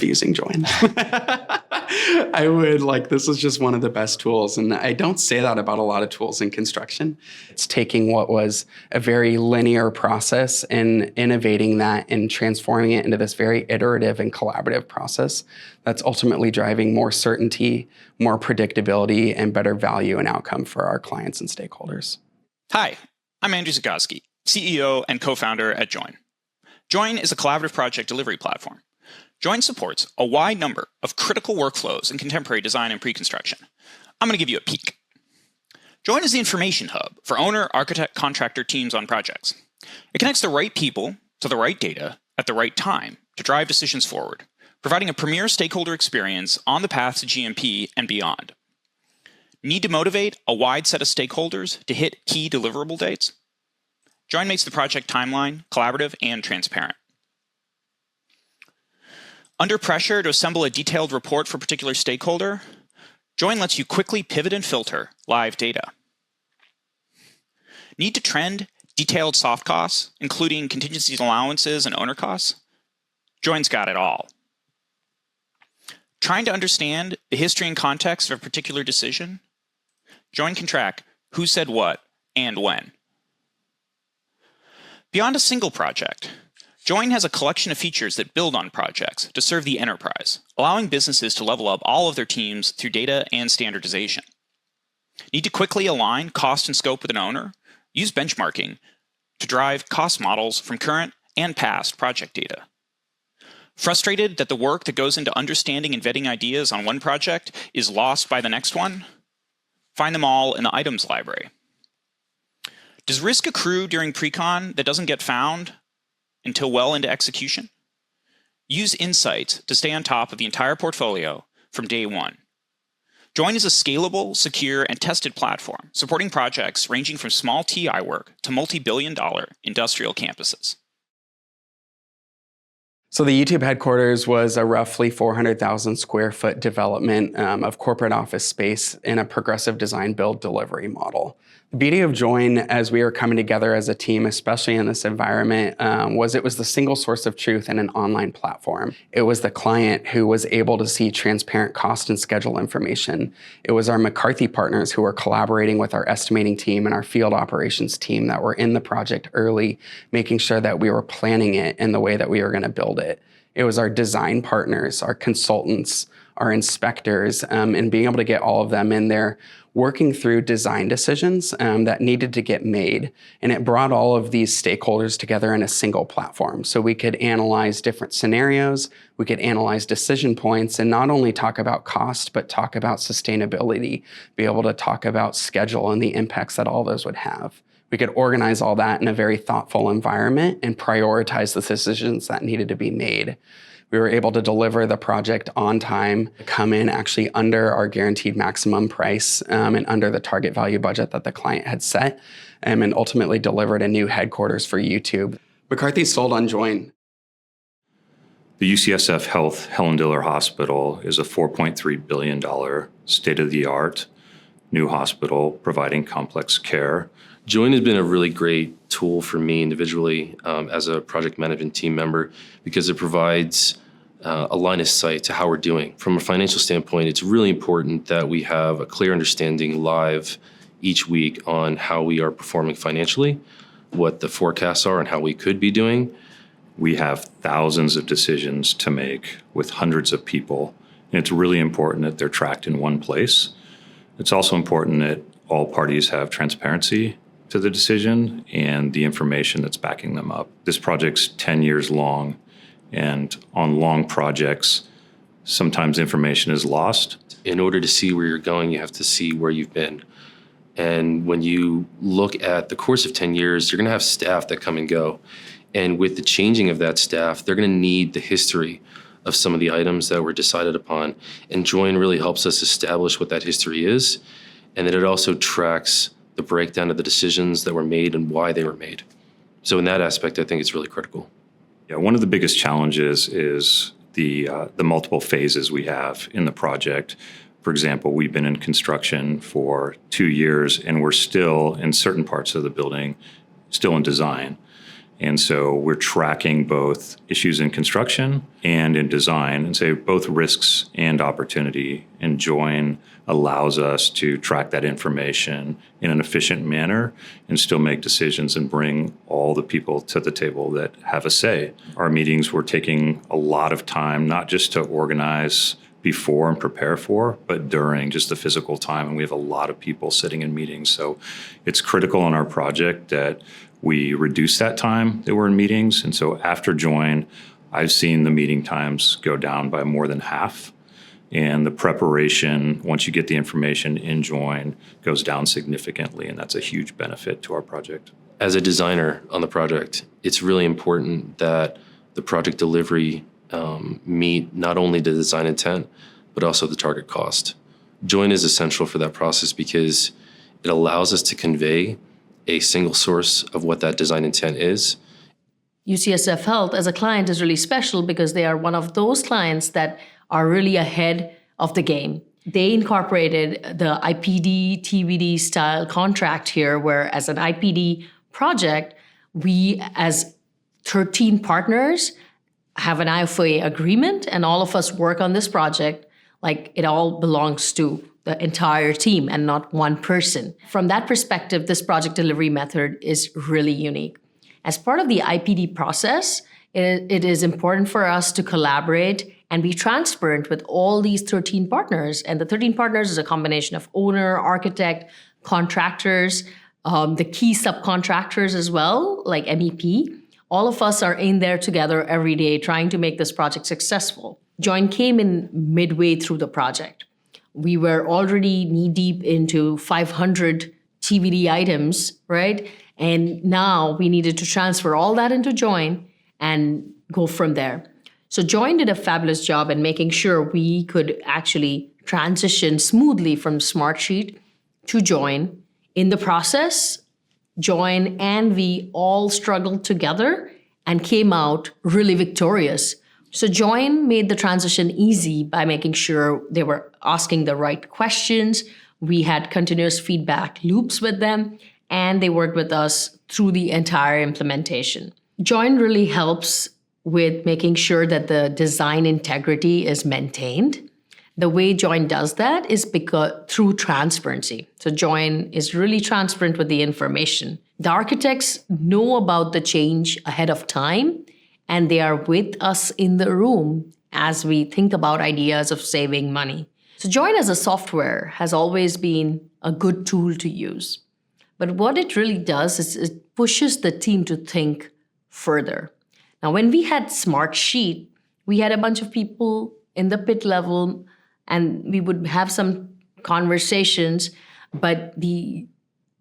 love using Join. This is just one of the best tools. And I don't say that about a lot of tools in construction. It's taking what was a very linear process and innovating that and transforming it into this very iterative and collaborative process that's ultimately driving more certainty, more predictability, and better value and outcome for our clients and stakeholders. Hi, I'm Andrew Zagowski, CEO and co-founder at Join. Join is a collaborative project delivery platform. Join supports a wide number of critical workflows in contemporary design and pre-construction. I'm going to give you a peek. Join is the information hub for owner, architect, contractor teams on projects. It connects the right people to the right data at the right time to drive decisions forward, providing a premier stakeholder experience on the path to GMP and beyond. Need to motivate a wide set of stakeholders to hit key deliverable dates? Join makes the project timeline collaborative and transparent. Under pressure to assemble a detailed report for a particular stakeholder, Join lets you quickly pivot and filter live data. Need to trend detailed soft costs, including contingencies, allowances, and owner costs? Join's got it all. Trying to understand the history and context of a particular decision? Join can track who said what and when. Beyond a single project, Join has a collection of features that build on projects to serve the enterprise, allowing businesses to level up all of their teams through data and standardization. Need to quickly align cost and scope with an owner? Use benchmarking to drive cost models from current and past project data. Frustrated that the work that goes into understanding and vetting ideas on one project is lost by the next one? Find them all in the items library. Does risk accrue during pre-con that doesn't get found until well into execution? Use insights to stay on top of the entire portfolio from day one. Join is a scalable, secure, and tested platform supporting projects ranging from small TI work to multi-billion-dollar industrial campuses. So the YouTube headquarters was a roughly 400,000 square foot development of corporate office space in a progressive design build delivery model. The beauty of Join as we were coming together as a team, especially in this environment, was it was the single source of truth in an online platform. It was the client who was able to see transparent cost and schedule information. It was our McCarthy partners who were collaborating with our estimating team and our field operations team that were in the project early, making sure that we were planning it in the way that we were going to build it. It was our design partners, our consultants, our inspectors, and being able to get all of them in there working through design decisions that needed to get made. And it brought all of these stakeholders together in a single platform. So we could analyze different scenarios, we could analyze decision points, and not only talk about cost, but talk about sustainability, be able to talk about schedule and the impacts that all those would have. We could organize all that in a very thoughtful environment and prioritize the decisions that needed to be made. We were able to deliver the project on time, come in actually under our guaranteed maximum price and under the target value budget that the client had set, and ultimately delivered a new headquarters for YouTube. McCarthy sold on Join. The UCSF Health Helen Diller Hospital is a $4.3 billion state-of-the-art new hospital providing complex care. Join has been a really great tool for me individually as a project management team member because it provides a line of sight to how we're doing. From a financial standpoint, it's really important that we have a clear understanding live each week on how we are performing financially, what the forecasts are, and how we could be doing. We have thousands of decisions to make with hundreds of people, and it's really important that they're tracked in one place. It's also important that all parties have transparency to the decision and the information that's backing them up. This project's 10 years long, and on long projects, sometimes information is lost. In order to see where you're going, you have to see where you've been. And when you look at the course of 10 years, you're going to have staff that come and go. And with the changing of that staff, they're going to need the history of some of the items that were decided upon. And Join really helps us establish what that history is, and then it also tracks the breakdown of the decisions that were made and why they were made. So in that aspect, I think it's really critical. Yeah, one of the biggest challenges is the multiple phases we have in the project. For example, we've been in construction for 2 years, and we're still, in certain parts of the building, still in design. And so we're tracking both issues in construction and in design, and say both risks and opportunity. And Join allows us to track that information in an efficient manner and still make decisions and bring all the people to the table that have a say. Our meetings were taking a lot of time, not just to organize before and prepare for, but during just the physical time. And we have a lot of people sitting in meetings. So it's critical in our project that we reduce that time that we're in meetings. And so after Join, I've seen the meeting times go down by more than half. And the preparation, once you get the information in Join, goes down significantly. And that's a huge benefit to our project. As a designer on the project, it's really important that the project delivery meet not only the design intent, but also the target cost. Join is essential for that process because it allows us to convey a single source of what that design intent is. UCSF Health as a client is really special because they are one of those clients that are really ahead of the game. They incorporated the IPD, TBD style contract here, where as an IPD project, we as 13 partners have an IFOA agreement, and all of us work on this project like it all belongs to the entire team and not one person. From that perspective, this project delivery method is really unique. As part of the IPD process, it is important for us to collaborate and be transparent with all these 13 partners. And the 13 partners is a combination of owner, architect, contractors, the key subcontractors as well, like MEP. All of us are in there together every day trying to make this project successful. Join came in midway through the project. We were already knee-deep into 500 TBD items, right? And now we needed to transfer all that into Join and go from there. So Join did a fabulous job in making sure we could actually transition smoothly from Smartsheet to Join. In the process, Join and we all struggled together and came out really victorious. So Join made the transition easy by making sure they were asking the right questions. We had continuous feedback loops with them, and they worked with us through the entire implementation. Join really helps with making sure that the design integrity is maintained. The way Join does that is through transparency. So Join is really transparent with the information. The architects know about the change ahead of time, and they are with us in the room as we think about ideas of saving money. So Join as a software has always been a good tool to use. But what it really does is it pushes the team to think further. Now, when we had Smartsheet, we had a bunch of people in the pit level, and we would have some conversations, but the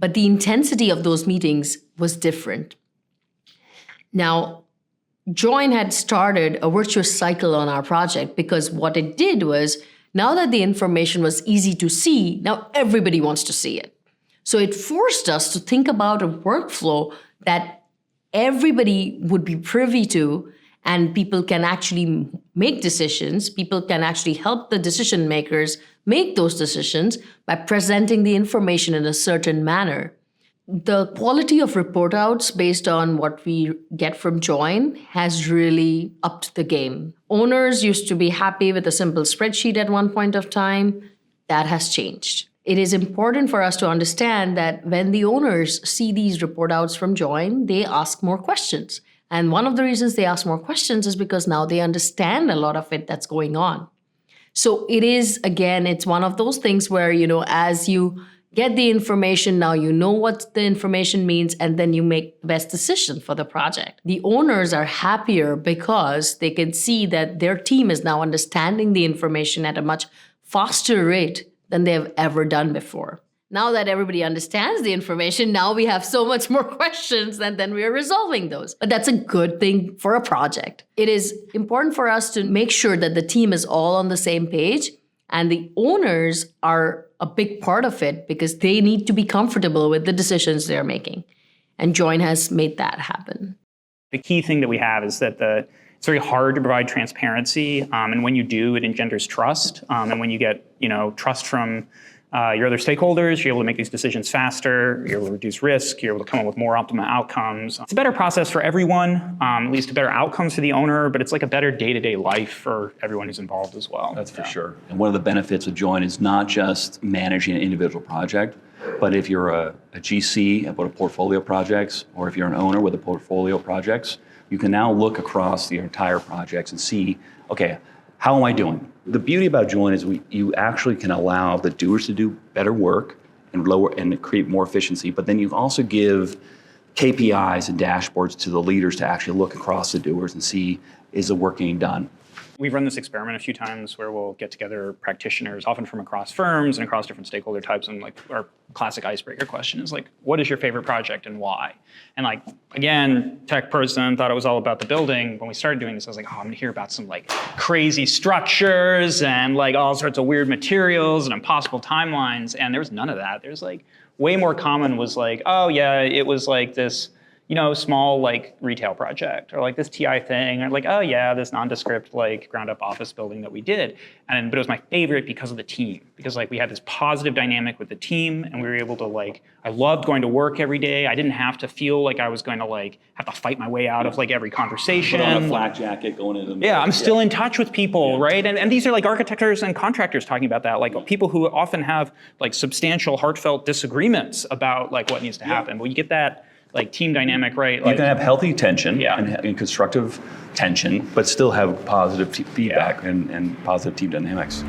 intensity of those meetings was different. Now, Join had started a virtuous cycle on our project because what it did was, now that the information was easy to see, now everybody wants to see it. So it forced us to think about a workflow that everybody would be privy to, and people can actually make decisions. People can actually help the decision makers make those decisions by presenting the information in a certain manner. The quality of report outs based on what we get from Join has really upped the game. Owners used to be happy with a simple spreadsheet at one point of time. That has changed. It is important for us to understand that when the owners see these report outs from Join, they ask more questions. And one of the reasons they ask more questions is because now they understand a lot of it that's going on. So it is, again, it's one of those things where, as you get the information, now you know what the information means, and then you make the best decision for the project. The owners are happier because they can see that their team is now understanding the information at a much faster rate than they have ever done before. Now that everybody understands the information, now we have so much more questions, and then we are resolving those. But that's a good thing for a project. It is important for us to make sure that the team is all on the same page, and the owners are a big part of it because they need to be comfortable with the decisions they're making. And Join has made that happen. The key thing that we have is that it's very hard to provide transparency, and when you do, it engenders trust. And when you get trust from your other stakeholders. You're able to make these decisions faster. You're able to reduce risk. You're able to come up with more optimal outcomes. It's a better process for everyone, at least a better outcomes for the owner, but it's like a better day-to-day life for everyone who's involved as well. That's for sure. And one of the benefits of Join is not just managing an individual project, but if you're a GC with a portfolio of projects, or if you're an owner with a portfolio of projects, you can now look across the entire projects and see, okay, how am I doing? The beauty about Join is you actually can allow the doers to do better work and create more efficiency, but then you also give KPIs and dashboards to the leaders to actually look across the doers and see, is the work getting done? We've run this experiment a few times where we'll get together practitioners, often from across firms and across different stakeholder types, and like our classic icebreaker question is like, what is your favorite project and why? And like, again, tech person thought it was all about the building. When we started doing this, I was like, oh, I'm gonna hear about some like crazy structures and like all sorts of weird materials and impossible timelines, and there was none of that. There's like, way more common was like, oh yeah, it was like this, small like retail project, or like this TI thing, or like, oh yeah, this nondescript like ground up office building that we did. But it was my favorite because of the team, because like we had this positive dynamic with the team, and we were able to like, I loved going to work every day. I didn't have to feel like I was going to like have to fight my way out of like every conversation. Put on a flak jacket going into the Yeah, I'm still in touch with people, right? And these are like architects and contractors talking about that, like people who often have like substantial, heartfelt disagreements about like what needs to happen. But you get that like team dynamic, right? You can have healthy tension Yeah. and constructive tension, but still have positive feedback and positive team dynamics.